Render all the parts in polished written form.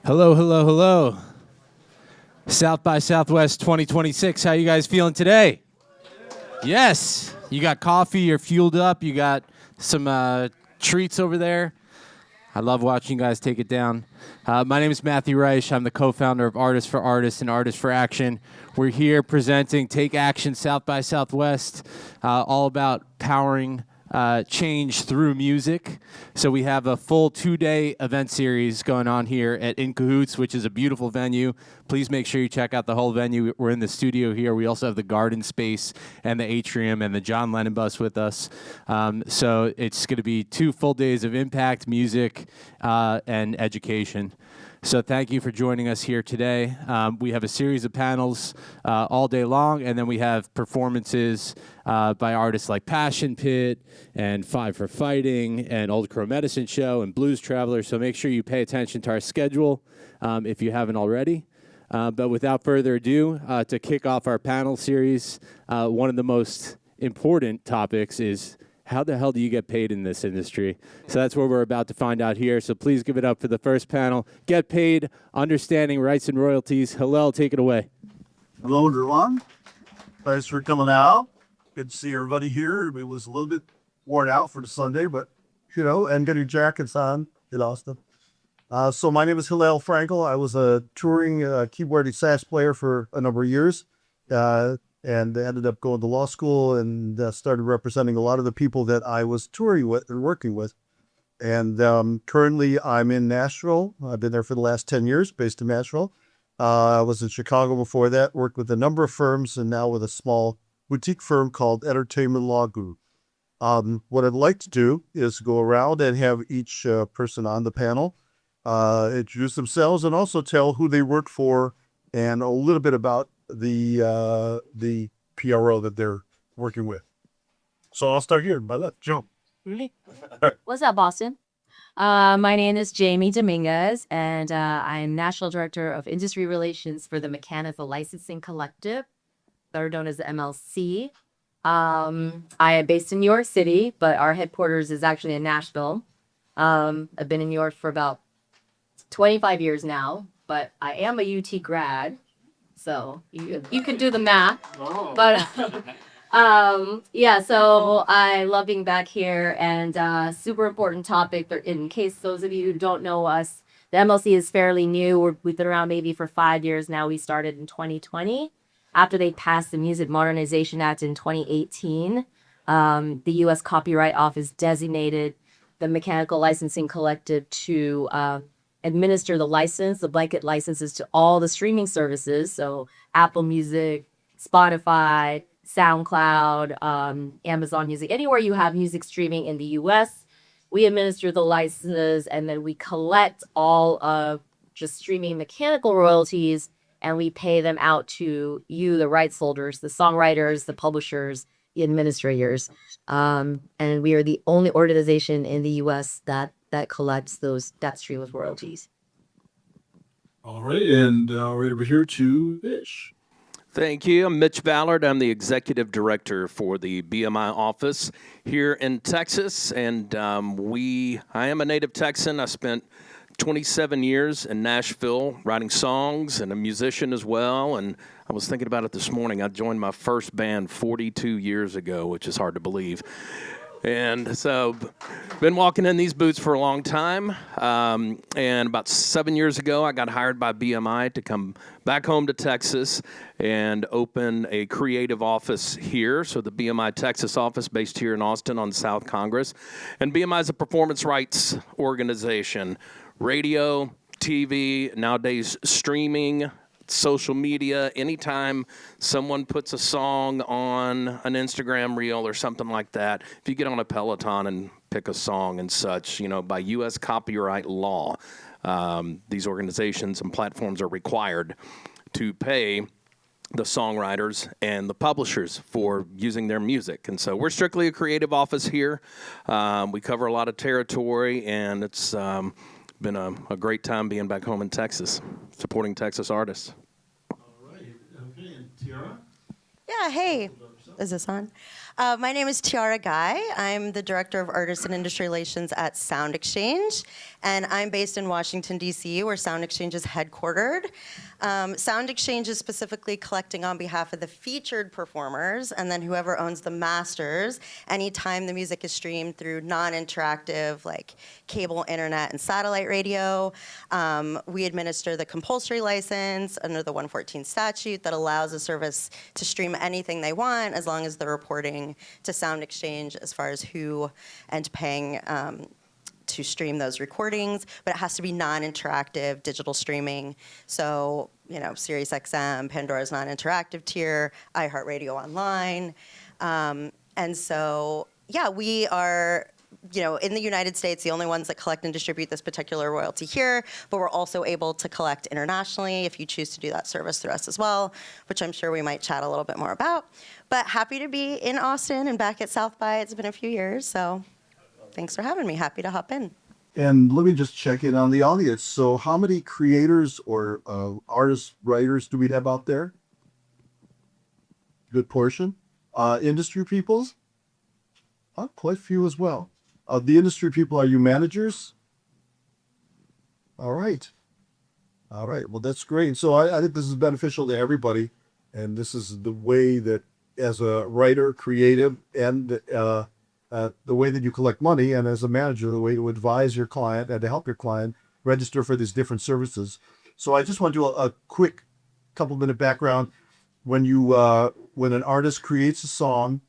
Hello, hello, hello. South by Southwest 2026. How you guys feeling today? Yes. You got coffee, you're fueled up, you got some treats over there. I love watching you guys take it down. My name is Matthew Reich. I'm the co-founder of Artists for Artists and Artists for Action. We're here presenting Take Action South by Southwest, all about powering change through music. So we have a full 2-day event series going on here at In Cahoots, which is a beautiful venue. Please make sure you check out the whole venue. We're in the studio here. We also have the garden space and the atrium and the John Lennon bus with us. So it's going to be 2 full days of impact, music, and education. So thank you for joining us here today. We have a series of panels all day long, and then we have performances by artists like Passion Pit and Five for Fighting and Old Crow Medicine Show and Blues Traveler. So make sure you pay attention to our schedule if you haven't already. But without further ado, to kick off our panel series, one of the most important topics is how the hell do you get paid in this industry? So that's what we're about to find out here. So please give it up for the first panel. Get Paid, Understanding Rights and Royalties. Hillel, take it away. Hello, everyone. Thanks for coming out. Good to see everybody here. It was a little bit worn out for the Sunday, but, and get your jackets on in Austin. So my name is Hillel Frankel. I was a touring keyboard sax player for a number of years. And ended up going to law school and started representing a lot of the people that I was touring with and working with. And currently I'm in Nashville. I've been there for the last 10 years, based in Nashville. I was in Chicago before that, worked with a number of firms, and now with a small boutique firm called Entertainment Law Group. What I'd like to do is go around and have each person on the panel introduce themselves and also tell who they work for and a little bit about the PRO that they're working with. So I'll start here by that. Joe. What's up, Boston? My name is Jamie Dominguez, and I'm National Director of Industry Relations for the Mechanical Licensing Collective, better known as the MLC. I am based in New York City, but our headquarters is actually in Nashville. I've been in New York for about 25 years now, but I am a UT grad. So you can do the math, but so I love being back here, and super important topic. In case those of you who don't know us, the MLC is fairly new. We've been around maybe for 5 years now. We started in 2020 after they passed the Music Modernization Act in 2018. The U.S. Copyright Office designated the Mechanical Licensing Collective to administer the license, the blanket licenses to all the streaming services. So Apple Music, Spotify, SoundCloud, Amazon Music, anywhere you have music streaming in the US, we administer the licenses, and then we collect all of just streaming mechanical royalties, and we pay them out to you, the rights holders, the songwriters, the publishers, the administrators. And we are the only organization in the US that collects that stream of royalties. All right, and right over here to Mitch. Thank you. I'm Mitch Ballard. I'm the executive director for the BMI office here in Texas, and I am a native Texan. I spent 27 years in Nashville writing songs and a musician as well, and I was thinking about it this morning. I joined my first band 42 years ago, which is hard to believe. And so been walking in these boots for a long time. And about 7 years ago, I got hired by BMI to come back home to Texas and open a creative office here. So the BMI Texas office based here in Austin on South Congress. And BMI is a performance rights organization. Radio, TV, nowadays streaming, social media. Anytime someone puts a song on an Instagram reel or something like that, if you get on a Peloton and pick a song and such, by U.S. copyright law, these organizations and platforms are required to pay the songwriters and the publishers for using their music. And so we're strictly a creative office here. We cover a lot of territory, and it's been a great time being back home in Texas, supporting Texas artists. All right. Okay, and Tiara? Yeah, hey. Is this on? My name is Tiara Guy. I'm the Director of Artists and Industry Relations at SoundExchange. And I'm based in Washington, D.C., where SoundExchange is headquartered. SoundExchange is specifically collecting on behalf of the featured performers and then whoever owns the masters anytime the music is streamed through non-interactive, like cable, internet, and satellite radio. We administer the compulsory license under the 114 statute that allows a service to stream anything they want as long as they're reporting to SoundExchange as far as who and paying to stream those recordings, but it has to be non-interactive digital streaming. So, Sirius XM, Pandora's non-interactive tier, iHeartRadio Online. And so, we are, in the United States, the only ones that collect and distribute this particular royalty here, but we're also able to collect internationally if you choose to do that service through us as well, which I'm sure we might chat a little bit more about. But happy to be in Austin and back at South by. It's been a few years, so thanks for having me. Happy to hop in. And let me just check in on the audience. So how many creators or artists, writers do we have out there? Good portion. Industry people? Quite a few as well. The industry people, are you managers? All right. Well, that's great. So I think this is beneficial to everybody. And this is the way that as a writer, creative, and the way that you collect money, and as a manager, the way to advise your client and to help your client register for these different services. So I just want to do a quick couple-minute background. When an artist creates a song,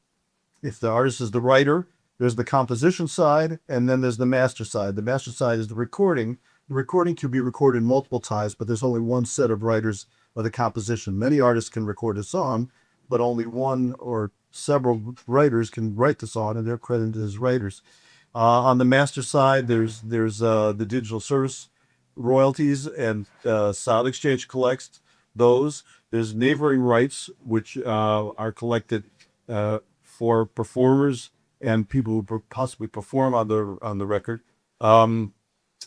if the artist is the writer, there's the composition side, and then there's the master side. The master side is the recording. The recording can be recorded multiple times, but there's only one set of writers of the composition. Many artists can record a song, but only one or several writers can write the song, and they're credited as writers. On the master side, there's the digital service royalties, and SoundExchange collects those. There's neighboring rights, which are collected for performers and people who possibly perform on the record. And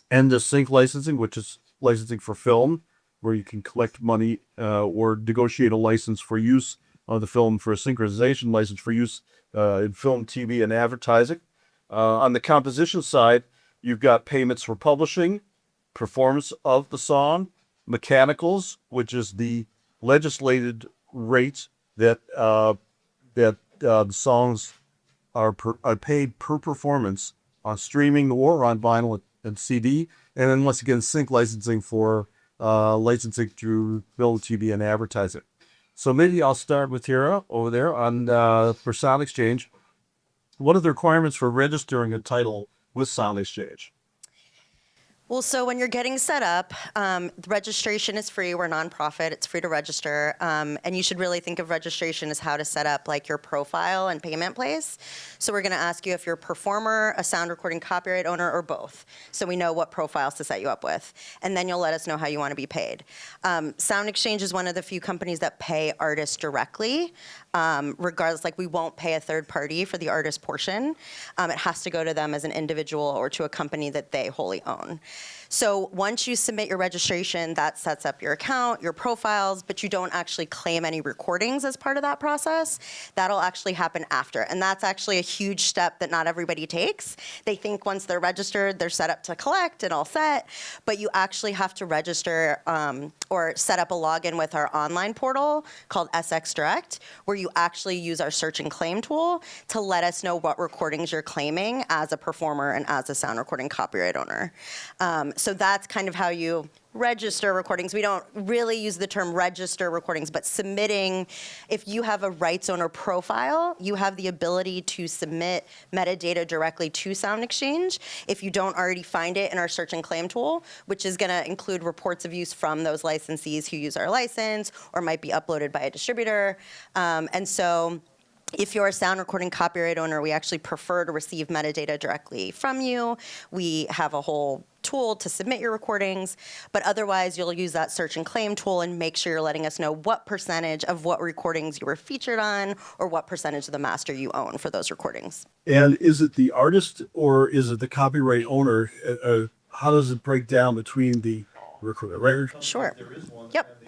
the sync licensing, which is licensing for film, where you can collect money or negotiate a license for use of the film, for a synchronization license for use in film, TV, and advertising. On the composition side, you've got payments for publishing, performance of the song, mechanicals, which is the legislated rate that the songs are paid per performance on streaming or on vinyl and CD. And then once again, sync licensing for licensing through film, TV, and advertising. So maybe I'll start with Tiara over there on for SoundExchange. What are the requirements for registering a title with SoundExchange? Well, so when you're getting set up, the registration is free. We're a nonprofit. It's free to register. And you should really think of registration as how to set up like your profile and payment place. So we're going to ask you if you're a performer, a sound recording copyright owner, or both. So we know what profiles to set you up with. And then you'll let us know how you want to be paid. SoundExchange is one of the few companies that pay artists directly. Regardless, like we won't pay a third party for the artist portion. It has to go to them as an individual or to a company that they wholly own. So once you submit your registration, that sets up your account, your profiles, but you don't actually claim any recordings as part of that process. That'll actually happen after. And that's actually a huge step that not everybody takes. They think once they're registered, they're set up to collect and all set, but you actually have to register or set up a login with our online portal called SX Direct, where you actually use our search and claim tool to let us know what recordings you're claiming as a performer and as a sound recording copyright owner. So that's kind of how you register recordings. We don't really use the term register recordings, but submitting, if you have a rights owner profile, you have the ability to submit metadata directly to SoundExchange if you don't already find it in our search and claim tool, which is going to include reports of use from those licensees who use our license or might be uploaded by a distributor. And so if you're a sound recording copyright owner, we actually prefer to receive metadata directly from you. We have a whole tool to submit your recordings, but otherwise you'll use that search and claim tool and make sure you're letting us know what percentage of what recordings you were featured on or what percentage of the master you own for those recordings. And is it the artist or is it the copyright owner? How does it break down between the record, right? Sure. Yep.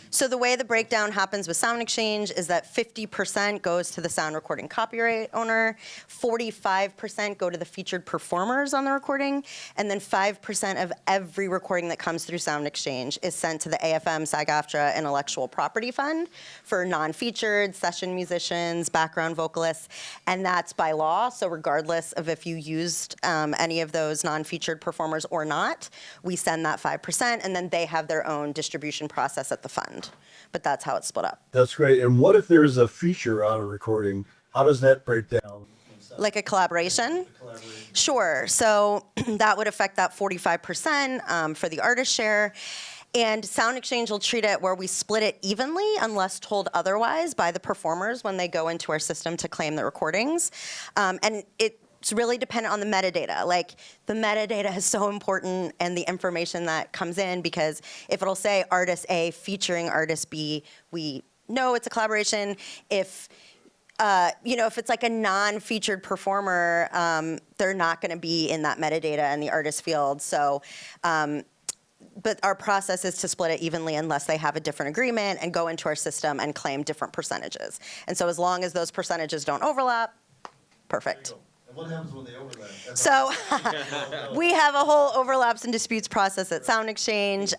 So the way the breakdown happens with SoundExchange is that 50% goes to the sound recording copyright owner, 45% go to the featured performers on the recording, and then 5% of every recording that comes through SoundExchange is sent to the AFM SAG-AFTRA Intellectual Property Fund for non-featured session musicians, background vocalists, and that's by law. So regardless of if you used any of those non-featured performers or not, we send that 5%, and then they have their own distribution process at the fund. But that's how it's split up. That's great. And what if there's a feature on a recording? How does that break down? Like a collaboration? Sure. So that would affect that 45% for the artist share. And SoundExchange will treat it where we split it evenly unless told otherwise by the performers when they go into our system to claim the recordings. And it's really dependent on the metadata. Like, the metadata is so important, and the information that comes in, because if it'll say artist A featuring artist B, we know it's a collaboration. If if it's like a non-featured performer, they're not going to be in that metadata in the artist field. So, but our process is to split it evenly unless they have a different agreement and go into our system and claim different percentages. And so as long as those percentages don't overlap, perfect. What happens when they overlap? So we have a whole overlaps and disputes process at SoundExchange.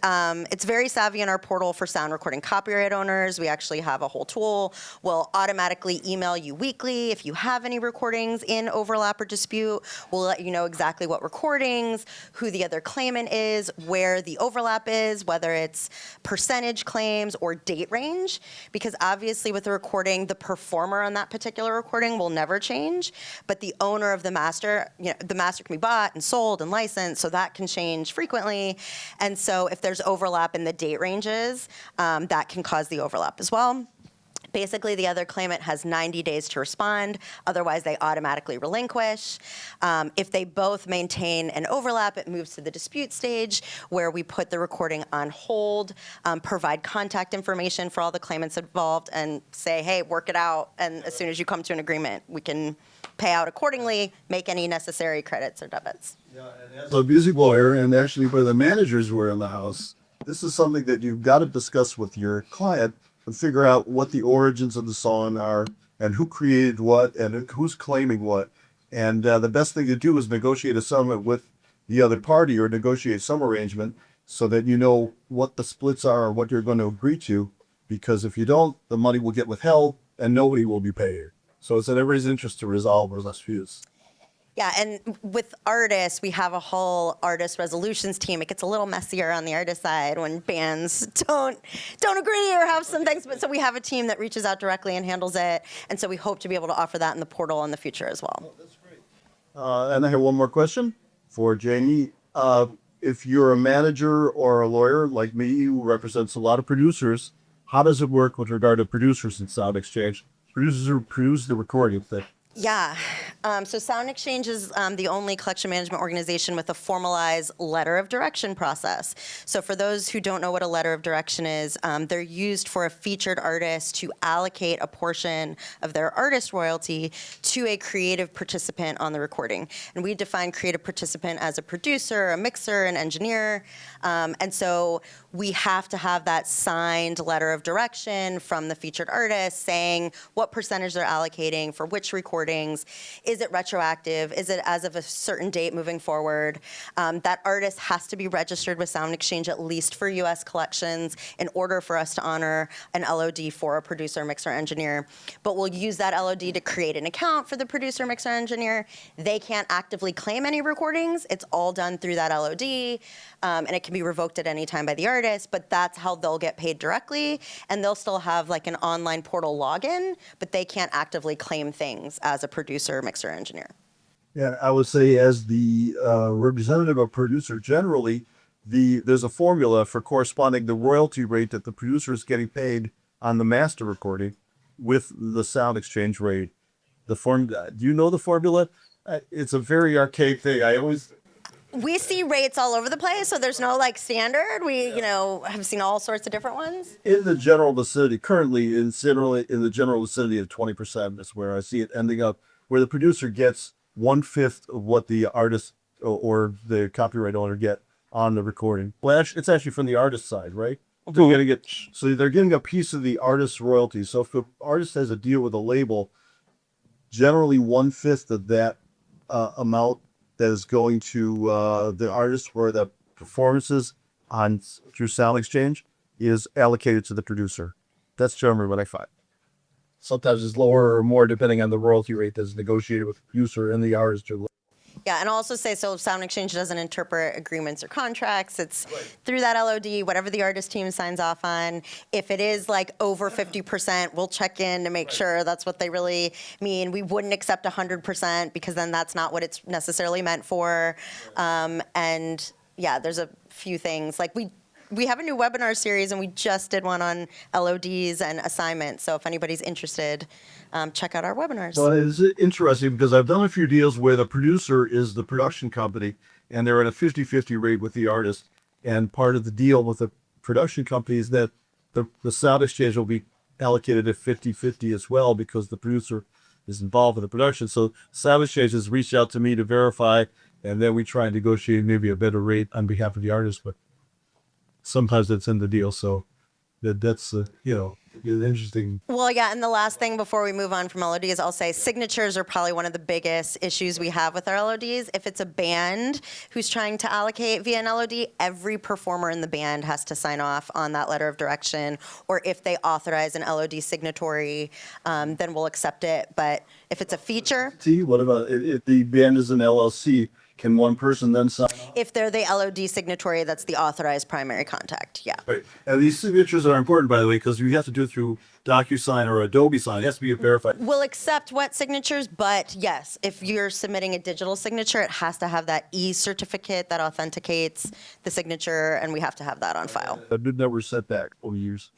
It's very savvy in our portal for sound recording copyright owners. We actually have a whole tool. We'll automatically email you weekly if you have any recordings in overlap or dispute. We'll let you know exactly what recordings, who the other claimant is, where the overlap is, whether it's percentage claims or date range. Because obviously with the recording, the performer on that particular recording will never change, but the owner of the master, the master can be bought and sold and licensed, so that can change frequently. And so if there's overlap in the date ranges, that can cause the overlap as well. Basically, the other claimant has 90 days to respond. Otherwise, they automatically relinquish. If they both maintain an overlap, it moves to the dispute stage, where we put the recording on hold, provide contact information for all the claimants involved, and say, hey, work it out. And as soon as you come to an agreement, we can pay out accordingly, make any necessary credits or debits. Yeah, and as a music lawyer, and actually where the managers were in the house, this is something that you've got to discuss with your client and figure out what the origins of the song are and who created what and who's claiming what. And the best thing to do is negotiate a settlement with the other party or negotiate some arrangement so that you know what the splits are or what you're going to agree to. Because if you don't, the money will get withheld and nobody will be paid. So it's in everybody's interest to resolve or less fuse. Yeah, and with artists, we have a whole artist resolutions team. It gets a little messier on the artist side when bands don't agree or have some things. But so we have a team that reaches out directly and handles it. And so we hope to be able to offer that in the portal in the future as well. Oh, that's great. And I have one more question for Janie. If you're a manager or a lawyer like me who represents a lot of producers, how does it work with regard to producers in SoundExchange? Producers who produce the recording thing. Yeah. So SoundExchange is the only collection management organization with a formalized letter of direction process. So for those who don't know what a letter of direction is, they're used for a featured artist to allocate a portion of their artist royalty to a creative participant on the recording. And we define creative participant as a producer, a mixer, an engineer. And so we have to have that signed letter of direction from the featured artist saying what percentage they're allocating for which recordings. Is it retroactive? Is it as of a certain date moving forward? That artist has to be registered with SoundExchange at least for U.S. collections in order for us to honor an LOD for a producer, mixer, engineer. But we'll use that LOD to create an account for the producer, mixer, engineer. They can't actively claim any recordings. It's all done through that LOD, and it can be revoked at any time by the artist, but that's how they'll get paid directly, and they'll still have like an online portal login, but they can't actively claim things as a producer, mixer, engineer. Yeah, I would say as the representative of producer, generally, there's a formula for corresponding the royalty rate that the producer is getting paid on the master recording with the SoundExchange rate. Do you know the formula? It's a very archaic thing. We see rates all over the place, so there's no like standard. We, have seen all sorts of different ones. In the general vicinity, currently in the general vicinity of 20% is where I see it ending up, where the producer gets 1/5 of what the artist or the copyright owner get on the recording. Well, it's actually from the artist side, right? They're getting a piece of the artist's royalties. So if the artist has a deal with a label, generally 1/5 of that amount that is going to the artist for the performances on through SoundExchange is allocated to the producer. That's generally what I find. Sometimes it's lower or more depending on the royalty rate that's negotiated with the producer and the artist. Yeah, and I'll also say, so SoundExchange doesn't interpret agreements or contracts. It's through that LOD, whatever the artist team signs off on. If it is like over 50%, we'll check in to make sure that's what they really mean. We wouldn't accept 100% because then that's not what it's necessarily meant for. And yeah, there's a few things. Like we have a new webinar series, and we just did one on LODs and assignments. So if anybody's interested, check out our webinars. So it's interesting because I've done a few deals where the producer is the production company, and they're at a 50-50 rate with the artist. And part of the deal with the production company is that the SoundExchange will be allocated at 50-50 as well because the producer is involved in the production. So SoundExchange has reached out to me to verify, and then we try and negotiate maybe a better rate on behalf of the artist. But sometimes that's in the deal, so that's interesting. Well, yeah, and the last thing before we move on from LODs, I'll say signatures are probably one of the biggest issues we have with our LODs. If it's a band who's trying to allocate via an LOD, every performer in the band has to sign off on that letter of direction, or if they authorize an LOD signatory, then we'll accept it. But if it's a feature... What about if the band is an LLC? Can one person then sign off? If they're the LOD signatory, that's the authorized primary contact, yeah. Right. And these signatures are important, by the way, because you have to do it through DocuSign or Adobe Sign. It has to be verified. We'll accept wet signatures, but yes, if you're submitting a digital signature, it has to have that e-certificate that authenticates the signature, and we have to have that on file. I did never set back over years.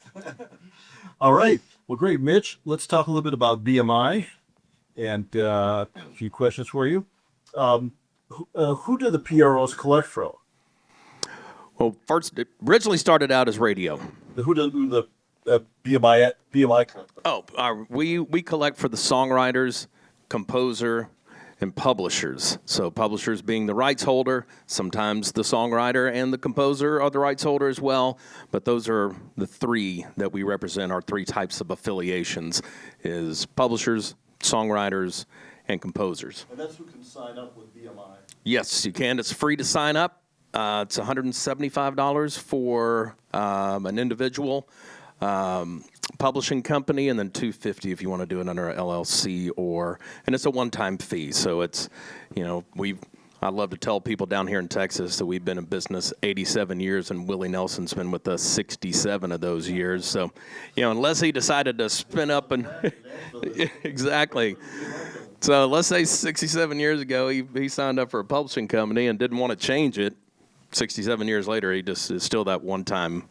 All right. Well, great, Mitch. Let's talk a little bit about BMI and a few questions for you. Who do the PROs collect from? Well, first, it originally started out as radio. Who do the BMI collect? Oh, we collect for the songwriters, composer, and publishers. So publishers being the rights holder, sometimes the songwriter and the composer are the rights holder as well. But those are the three that we represent, our three types of affiliations, is publishers, songwriters, and composers. And that's who can sign up with BMI. Yes, you can. It's free to sign up. It's $175 for an individual publishing company, and then $250 if you want to do it under an LLC and it's a one-time fee. So it's, I love to tell people down here in Texas that we've been in business 87 years, and Willie Nelson's been with us 67 of those years. So, unless he decided to spin up and exactly. So let's say 67 years ago, he signed up for a publishing company and didn't want to change it. 67 years later, he just is still that one-time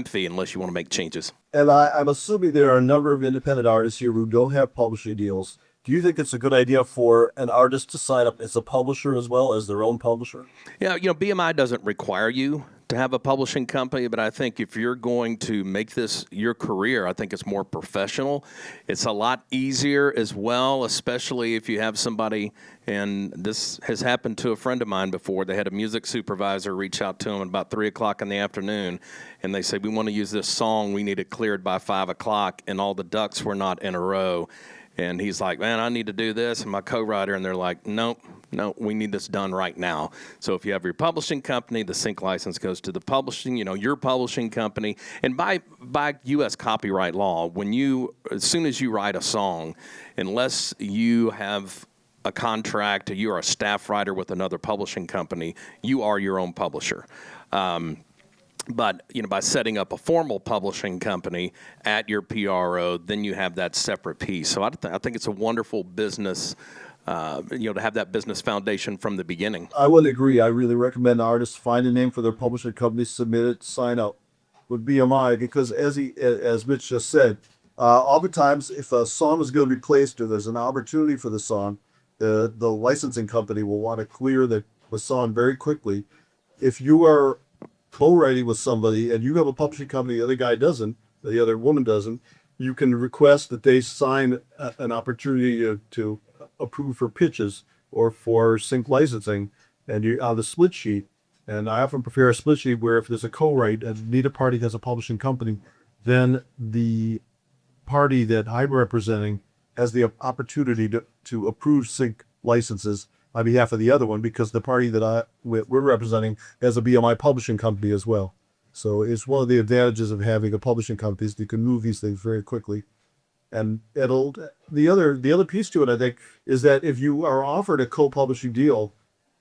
fee unless you want to make changes. And I'm assuming there are a number of independent artists here who don't have publishing deals. Do you think it's a good idea for an artist to sign up as a publisher as well as their own publisher? Yeah, BMI doesn't require you to have a publishing company, but I think if you're going to make this your career, I think it's more professional. It's a lot easier as well, especially if you have somebody, and this has happened to a friend of mine before. They had a music supervisor reach out to them at about 3 o'clock in the afternoon, and they said, we want to use this song. We need it cleared by 5 o'clock, and all the ducks were not in a row. And he's like, man, I need to do this. And my co-writer, and they're like, no, we need this done right now. So if you have your publishing company, the sync license goes to the publishing, your publishing company. And by U.S. copyright law, as soon as you write a song, unless you have a contract, you are a staff writer with another publishing company, you are your own publisher. But by setting up a formal publishing company at your PRO, then you have that separate piece. So I think it's a wonderful business, to have that business foundation from the beginning. I would agree. I really recommend artists find a name for their publishing company, submit it, sign up with BMI, because as Mitch just said, oftentimes if a song is going to be placed or there's an opportunity for the song, the licensing company will want to clear the song very quickly. If you are co-writing with somebody and you have a publishing company, the other guy doesn't, the other woman doesn't, you can request that they sign an opportunity to approve for pitches or for sync licensing, and you on the split sheet, And I often prefer a split sheet where if there's a co-write and neither party has a publishing company, then the party that I'm representing has the opportunity to approve sync licenses on behalf of the other one, because the party that we're representing has a BMI publishing company as well. So it's one of the advantages of having a publishing company is you can move these things very quickly. And the other piece to it, I think, is that if you are offered a co-publishing deal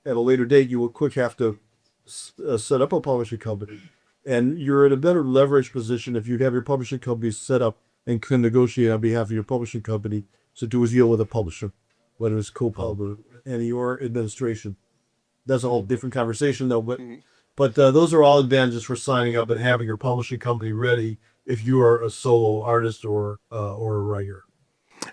at a later date, you will have to set up a publishing company. And you're in a better leverage position if you have your publishing company set up and can negotiate on behalf of your publishing company to do a deal with a publisher, whether it's co-pub or any or administration. That's a whole different conversation, though. But those are all advantages for signing up and having your publishing company ready if you are a solo artist or a writer.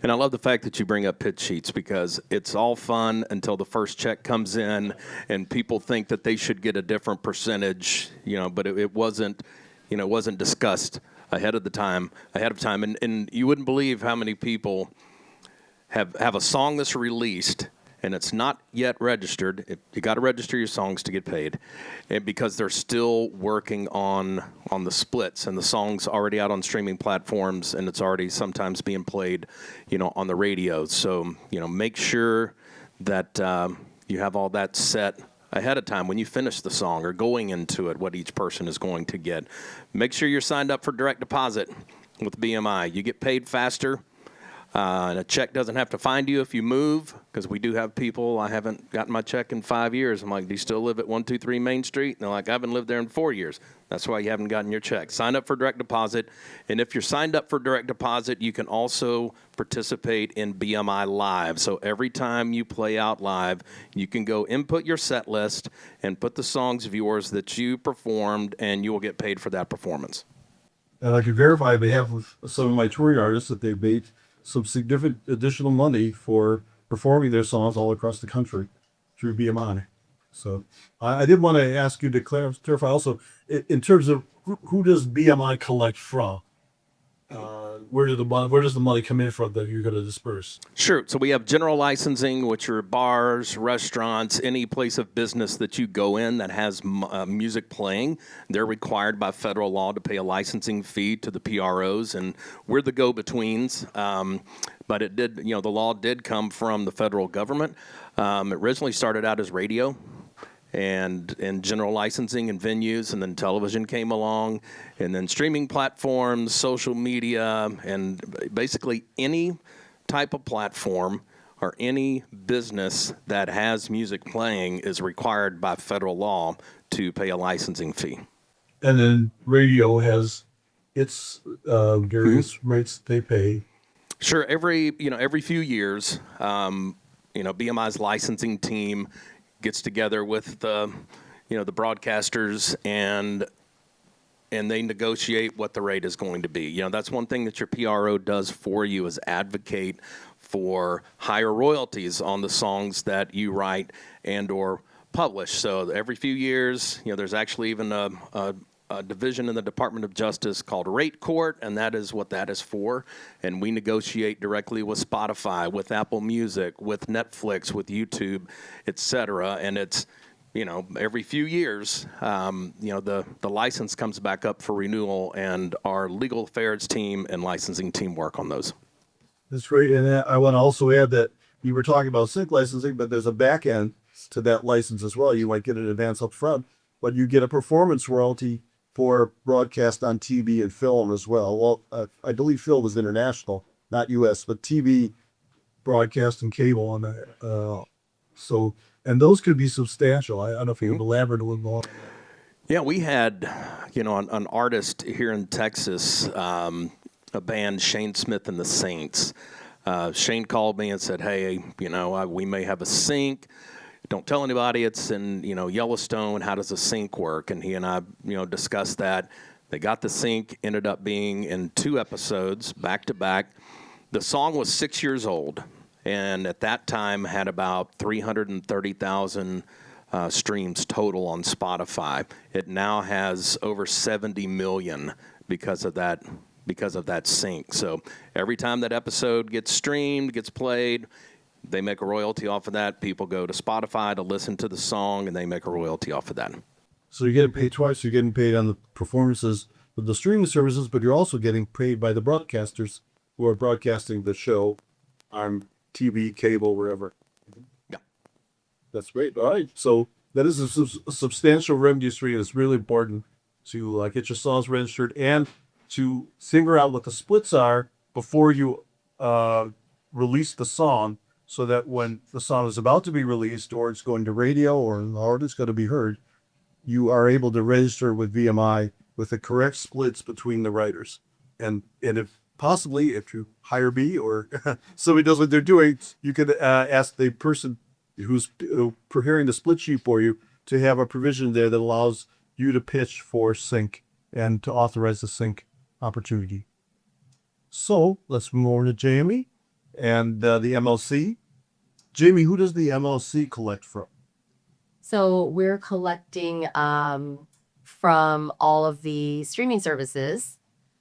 And I love the fact that you bring up pitch sheets, because it's all fun until the first check comes in and people think that they should get a different percentage, but it wasn't, it wasn't discussed ahead of time. And you wouldn't believe how many people have a song that's released and it's not yet registered. You got to register your songs to get paid, and because they're still working on the splits, and the song's already out on streaming platforms, and it's already sometimes being played, on the radio. So, make sure that you have all that set ahead of time when you finish the song or going into it, what each person is going to get. Make sure you're signed up for direct deposit with BMI. You get paid faster. And a check doesn't have to find you if you move, because we do have people, I haven't gotten my check in 5 years. I'm like, do you still live at 123 Main Street? And they're like, I haven't lived there in 4 years. That's why you haven't gotten your check. Sign up for direct deposit. And if you're signed up for direct deposit, you can also participate in BMI Live. So every time you play out live, you can go input your set list and put the songs of yours that you performed, and you will get paid for that performance. And I can verify on behalf of some of my touring artists that they've made some significant additional money for performing their songs all across the country through BMI. So I did want to ask you to clarify also, in terms of who does BMI collect from? Where does the money come in from that you're going to disperse? Sure. So we have general licensing, which are bars, restaurants, any place of business that you go in that has music playing. They're required by federal law to pay a licensing fee to the PROs, and we're the go-betweens. But it did, the law did come from the federal government. It originally started out as radio and general licensing and venues, and then television came along, and then streaming platforms, social media, and basically any type of platform or any business that has music playing is required by federal law to pay a licensing fee. And then radio has its various rates they pay. Sure. Every few years, BMI's licensing team gets together with the broadcasters, and they negotiate what the rate is going to be. That's one thing that your PRO does for you, is advocate for higher royalties on the songs that you write and or publish. So every few years, there's actually even a division in the Department of Justice called Rate Court, and that is what that is for. And we negotiate directly with Spotify, with Apple Music, with Netflix, with YouTube, etc. And it's, every few years, the license comes back up for renewal, and our legal affairs team and licensing team work on those. That's great. And I want to also add that you were talking about sync licensing, but there's a back end to that license as well. You might get an advance up front, but you get a performance royalty for broadcast on TV and film as well. Well, I believe film is international, not U.S., but TV, broadcast, and cable on that. And those could be substantial. I don't know if you can elaborate a little more. Yeah, we had, an artist here in Texas, a band, Shane Smith and the Saints. Shane called me and said, hey, we may have a sync. Don't tell anybody it's in, Yellowstone. How does a sync work? And he and I, discussed that. They got the sync, ended up being in 2 episodes, back to back. The song was 6 years old, and at that time had about 330,000 streams total on Spotify. It now has over 70 million because of that sync. So every time that episode gets streamed, gets played, they make a royalty off of that. People go to Spotify to listen to the song, and they make a royalty off of that. So you're getting paid twice. You're getting paid on the performances of the streaming services, but you're also getting paid by the broadcasters who are broadcasting the show on TV, cable, wherever. Yeah. That's great. All right. So that is a substantial revenue stream. It's really important to get your songs registered and to figure out what the splits are before you release the song, so that when the song is about to be released or it's going to radio or the artist going to be heard, you are able to register with VMI with the correct splits between the writers. And if possibly, if you hire me or somebody knows what they're doing, you could ask the person who's preparing the split sheet for you to have a provision there that allows you to pitch for sync and to authorize the sync opportunity. So let's move over to Jamie and the MLC. Jamie, who does the MLC collect from? So we're collecting from all of the streaming services.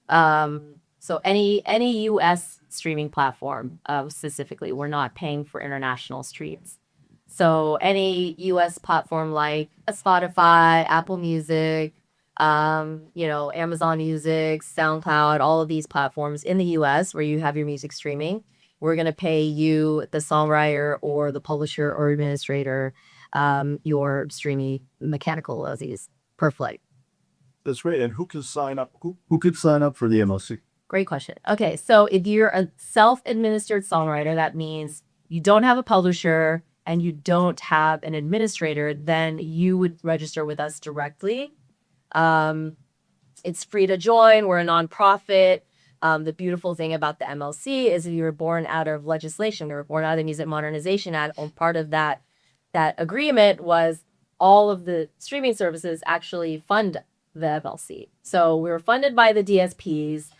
So any U.S. streaming platform specifically, we're not paying for international streams. So any U.S. platform like Spotify, Apple Music, Amazon Music, SoundCloud, all of these platforms in the U.S. where you have your music streaming, we're going to pay you, the songwriter or the publisher or administrator, your streaming mechanical royalties per flight. That's great. And who can sign up? Who could sign up for the MLC? Great question. Okay, so if you're a self-administered songwriter, that means you don't have a publisher and you don't have an administrator, then you would register with us directly. It's free to join. We're a nonprofit. The beautiful thing about the MLC is we were born out of legislation. We were born out of the Music Modernization Act. And part of that agreement was all of the streaming services actually fund the MLC. So we were funded by the DSPs.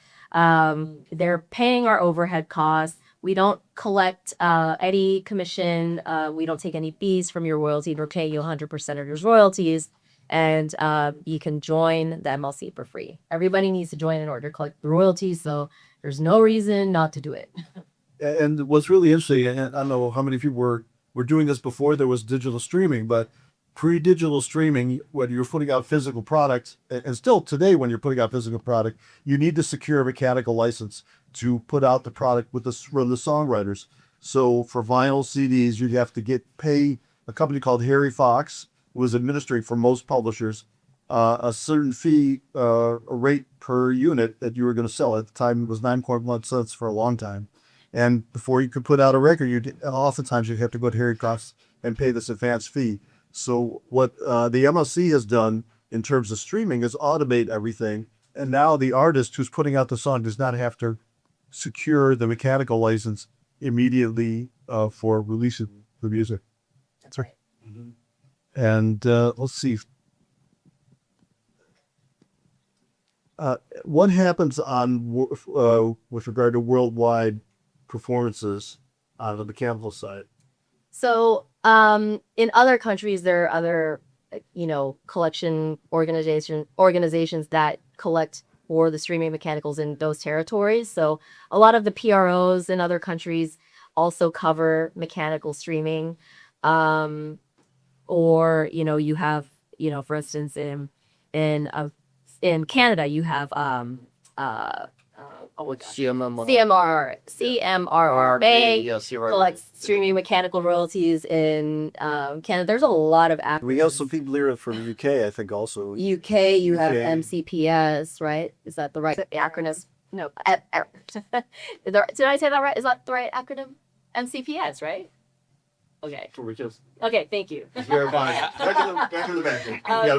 They're paying our overhead costs. We don't collect any commission. We don't take any fees from your royalty. We're paying you 100% of your royalties. And you can join the MLC for free. Everybody needs to join in order to collect the royalties. So there's no reason not to do it. And what's really interesting, and I don't know how many people were doing this before there was digital streaming, but pre-digital streaming, when you're putting out physical products, and still today when you're putting out physical product, you need to secure a mechanical license to put out the product from the songwriters. So for vinyl CDs, you'd have to pay a company called Harry Fox, who was administering for most publishers, a certain fee, a rate per unit that you were going to sell. At the time, it was 9.1 cents for a long time. And before you could put out a record, oftentimes you'd have to go to Harry Fox and pay this advance fee. So what the MLC has done in terms of streaming is automate everything. And now the artist who's putting out the song does not have to secure the mechanical license immediately for releasing the music. That's right. Mm-hmm. And let's see. What happens with regard to worldwide performances on the mechanical side? So in other countries, there are other, collection organizations that collect for the streaming mechanicals in those territories. So a lot of the PROs in other countries also cover mechanical streaming. Or, you have, for instance, in Canada, you have CMRR collects streaming mechanical royalties in Canada. There's a lot of We have some people here from the UK, I think, also. UK, you have MCPS, right? Is that the right acronym? No. Did I say that right? Is that the right acronym? MCPS, right? Okay. Okay, thank you. Back in the back.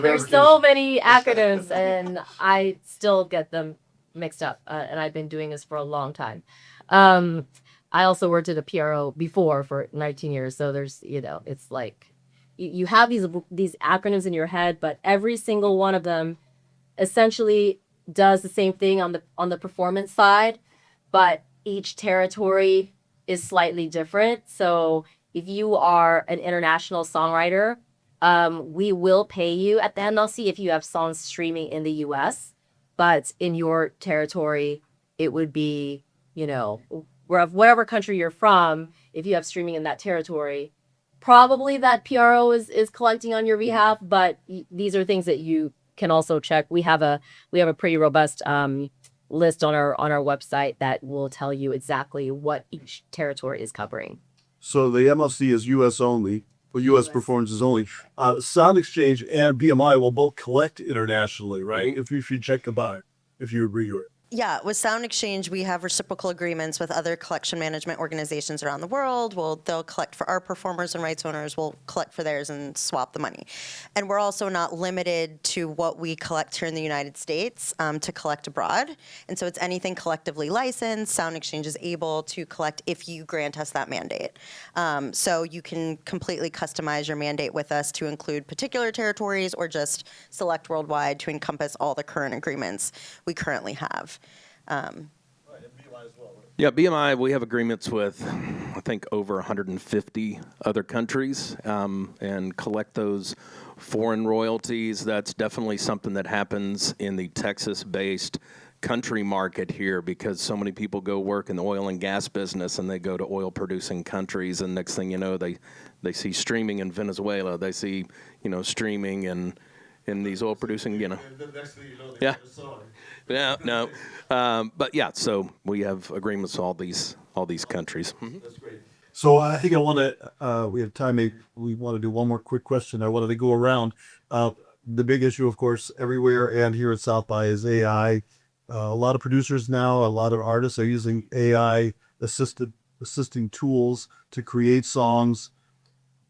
There's so many acronyms, and I still get them mixed up. And I've been doing this for a long time. I also worked at a PRO before for 19 years. So there's, it's like you have these acronyms in your head, but every single one of them essentially does the same thing on the performance side, but each territory is slightly different. So if you are an international songwriter, we will pay you at the MLC if you have songs streaming in the US, but in your territory, it would be, wherever country you're from, if you have streaming in that territory, probably that PRO is collecting on your behalf, but these are things that you can also check. We have a pretty robust list on our website that will tell you exactly what each territory is covering. So the MLC is U.S. only, or U.S. performances only. SoundExchange and BMI will both collect internationally, right? If you check the buy, if you agree to it. Yeah, with SoundExchange, we have reciprocal agreements with other collection management organizations around the world. They'll collect for our performers and rights owners. We'll collect for theirs and swap the money. And we're also not limited to what we collect here in the United States to collect abroad. And so it's anything collectively licensed. SoundExchange is able to collect if you grant us that mandate. So you can completely customize your mandate with us to include particular territories or just select worldwide to encompass all the current agreements we currently have. Yeah, BMI, we have agreements with, I think, over 150 other countries and collect those foreign royalties. That's definitely something that happens in the Texas-based country market here because so many people go work in the oil and gas business and they go to oil-producing countries, and next thing you know, they see streaming in Venezuela. They see, streaming in these oil-producing, Yeah. Yeah, no, but yeah. So we have agreements with all these countries. Mm-hmm. That's great. So I think I want to. We have time. We want to do one more quick question. I wanted to go around. The big issue, of course, everywhere and here at South by is AI. A lot of producers now, a lot of artists are using AI assisting tools to create songs.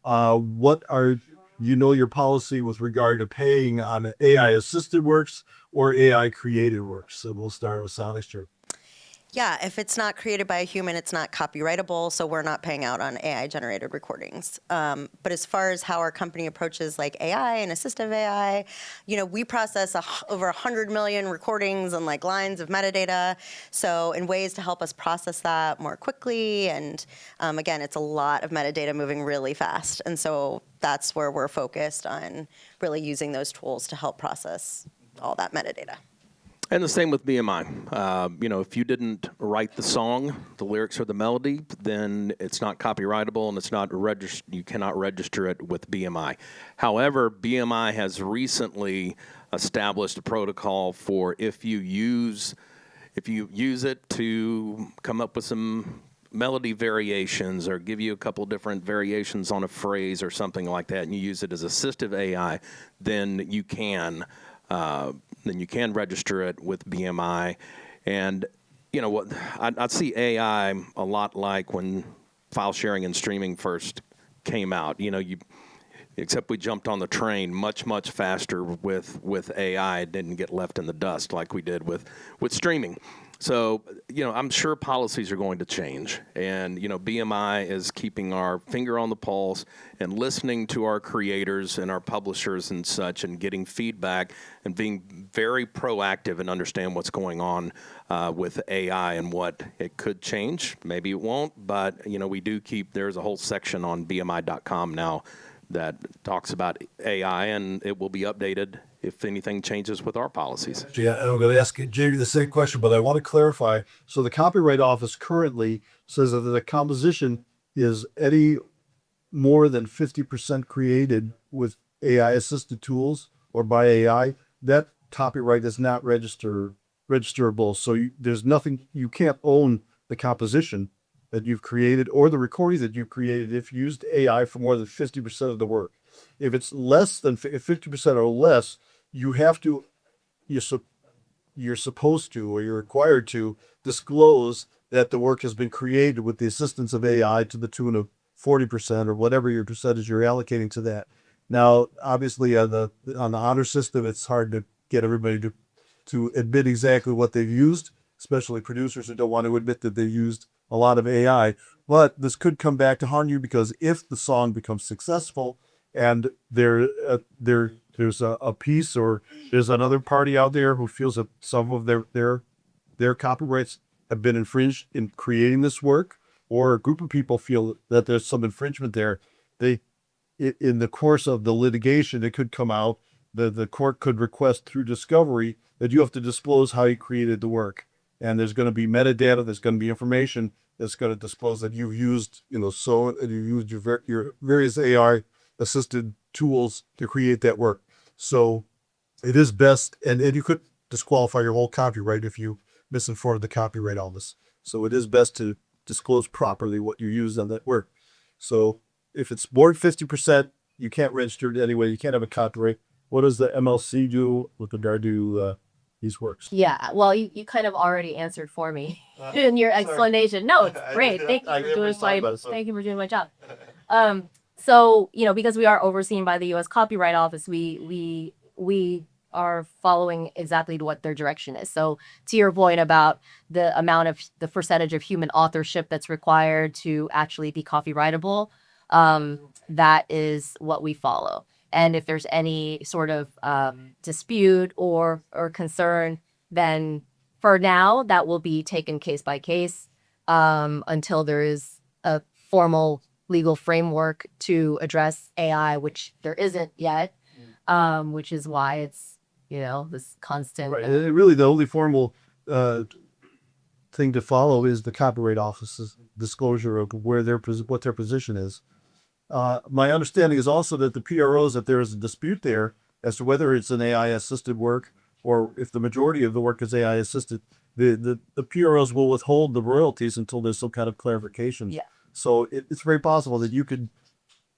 What are your policy with regard to paying on AI assisted works or AI created works? So we'll start with SoundExchange. Yeah, if it's not created by a human, it's not copyrightable, so we're not paying out on AI-generated recordings. But as far as how our company approaches like AI and assistive AI, we process over 100 million recordings and lines of metadata. So in ways to help us process that more quickly, and again, it's a lot of metadata moving really fast. And so that's where we're focused on really using those tools to help process all that metadata. And the same with BMI. If you didn't write the song, the lyrics or the melody, then it's not copyrightable and it's not you cannot register it with BMI. However, BMI has recently established a protocol for if you use it to come up with some melody variations or give you a couple different variations on a phrase or something like that, and you use it as assistive AI, then you can register it with BMI. And what I see AI a lot like when file sharing and streaming first came out. Except we jumped on the train much faster with AI. It didn't get left in the dust like we did with streaming. So, I'm sure policies are going to change. And, BMI is keeping our finger on the pulse and listening to our creators and our publishers and such and getting feedback and being very proactive and understand what's going on with AI and what it could change. Maybe it won't, but, we do there's a whole section on BMI.com now that talks about AI, and it will be updated if anything changes with our policies. Yeah, I'm going to ask Jamie the same question, but I want to clarify. So the Copyright Office currently says that the composition is any more than 50% created with AI-assisted tools or by AI, that copyright is not registerable. So there's nothing, you can't own the composition that you've created or the recording that you've created if you used AI for more than 50% of the work. If it's less than 50% or less, you're supposed to, or you're required to disclose that the work has been created with the assistance of AI to the tune of 40% or whatever your percentage you're allocating to that. Now, obviously, on the honor system, it's hard to get everybody to admit exactly what they've used, especially producers who don't want to admit that they've used a lot of AI. But this could come back to harm you, because if the song becomes successful and there's a piece or there's another party out there who feels that some of their copyrights have been infringed in creating this work, or a group of people feel that there's some infringement there, in the course of the litigation, it could come out that the court could request through discovery that you have to disclose how you created the work. And there's going to be metadata, there's going to be information that's going to disclose that you've used, and you used your various AI assisted tools to create that work. So it is best, and you could disqualify your whole copyright if you misinformed the copyright office. So it is best to disclose properly what you used on that work. So if it's more than 50%, you can't register it anyway. You can't have a copyright. What does the MLC do with regard to these works? Yeah, well, you kind of already answered for me in your explanation. No, it's great. Thank you for doing my job. So, because we are overseen by the U.S. Copyright Office, we are following exactly what their direction is. So, to your point about the percentage of human authorship that's required to actually be copyrightable, that is what we follow. And if there's any sort of dispute or concern, then for now that will be taken case by case until there is a formal legal framework to address AI, which there isn't yet, which is why it's this constant. Right. And really, the only formal thing to follow is the Copyright Office's disclosure of what their position is. My understanding is also that the PROs, if there is a dispute there as to whether it's an AI assisted work or if the majority of the work is AI assisted, the PROs will withhold the royalties until there's some kind of clarification. Yeah. So it's very possible that you could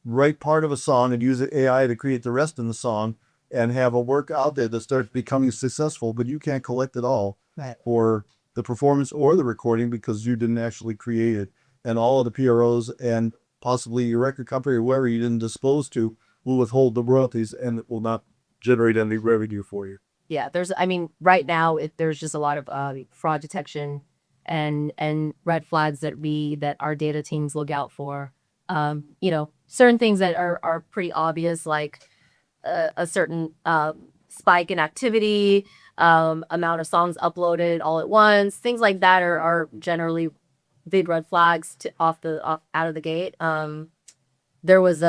write part of a song and use AI to create the rest of the song and have a work out there that starts becoming successful, but you can't collect it all for the performance or the recording because you didn't actually create it. And all of the PROs and possibly your record company or whoever you didn't disclose to will withhold the royalties and it will not generate any revenue for you. Yeah, right now there's just a lot of fraud detection and red flags that our data teams look out for. Certain things that are pretty obvious, like a certain spike in activity, amount of songs uploaded all at once, things like that are generally big red flags out of the gate. There was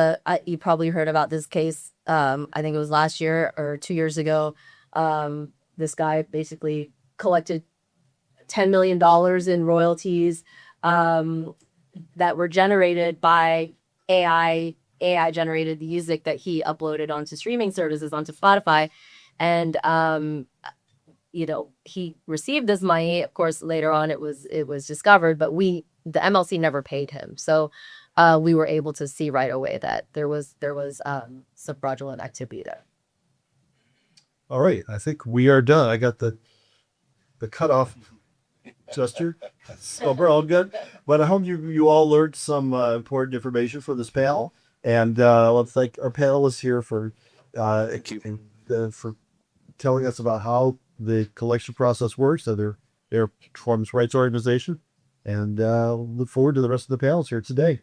you probably heard about this case. I think it was last year or 2 years ago. This guy basically collected $10 million in royalties that were generated by AI generated music that he uploaded onto streaming services, onto Spotify. And he received this money. Of course, later on it was discovered, but the MLC never paid him. So we were able to see right away that there was some fraudulent activity there. All right, I think we are done. I got the cutoff gesture. So we're all good. But I hope you all learned some important information for this panel. And let's thank our panelists here for telling us about how the collection process works. So they're performance rights organization. And look forward to the rest of the panels here today.